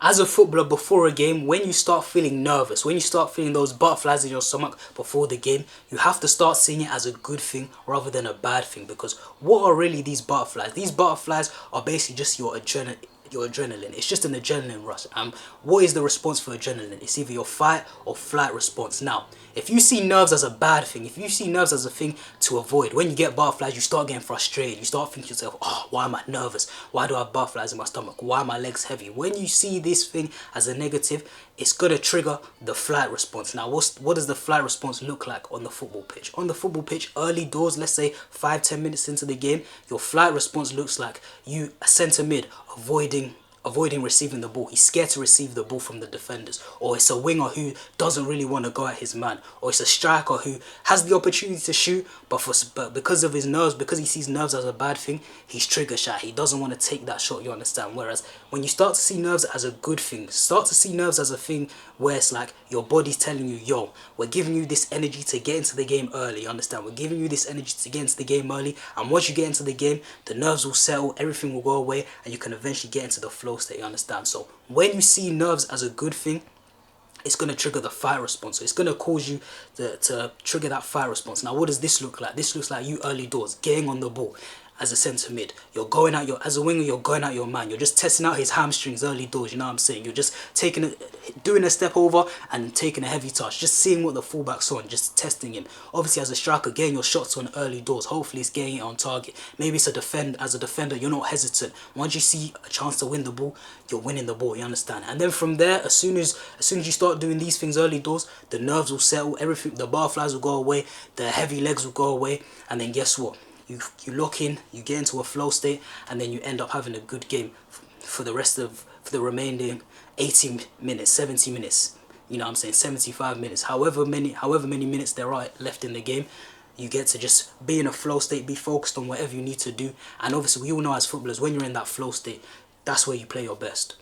as a footballer before a game, when you start feeling nervous, when you start feeling those butterflies in your stomach before the game, you have to start seeing it as a good thing rather than a bad thing. Because what are really these butterflies? These butterflies are basically just your adrenaline. It's just an adrenaline rush. What is the response for adrenaline? It's either your fight or flight response. Now, if you see nerves as a bad thing, if you see nerves as a thing to avoid, when you get butterflies, you start getting frustrated. You start thinking to yourself, oh, why am I nervous? Why do I have butterflies in my stomach? Why are my legs heavy? When you see this thing as a negative, it's going to trigger the flight response. Now, what does the flight response look like on the football pitch? On the football pitch, early doors, let's say 5-10 minutes into the game, your flight response looks like you, a centre mid, avoiding receiving the ball. He's scared to receive the ball from the defenders. Or it's a winger who doesn't really want to go at his man. Or it's a striker who has the opportunity to shoot, but because of his nerves, because he sees nerves as a bad thing, he's trigger shy. He doesn't want to take that shot, you understand? Whereas when you start to see nerves as a good thing, start to see nerves as a thing where it's like your body's telling you, yo, we're giving you this energy to get into the game early, you understand? We're giving you this energy to get into the game early, and once you get into the game, the nerves will settle, everything will go away, and you can eventually get into the flow state, you understand? So when you see nerves as a good thing, it's going to trigger the fight response. So it's going to cause you to trigger that fight response. Now, what does this look like? This looks like you early doors, getting on the ball. As a centre mid, you're going out as a winger, you're going out your man. You're just testing out his hamstrings early doors, you know what I'm saying? You're just doing a step over and taking a heavy touch, just seeing what the fullback's on, just testing him. Obviously, as a striker, getting your shots on early doors. Hopefully, it's getting it on target. Maybe it's as a defender, you're not hesitant. Once you see a chance to win the ball, you're winning the ball, you understand? And then from there, as soon as you start doing these things early doors, the nerves will settle, everything, the butterflies will go away, the heavy legs will go away, and then guess what? You lock in, you get into a flow state, and then you end up having a good game for the remaining 80 minutes, 70 minutes, you know what I'm saying, 75 minutes, however many minutes there are left in the game. You get to just be in a flow state, be focused on whatever you need to do. And obviously we all know as footballers, when you're in that flow state, that's where you play your best.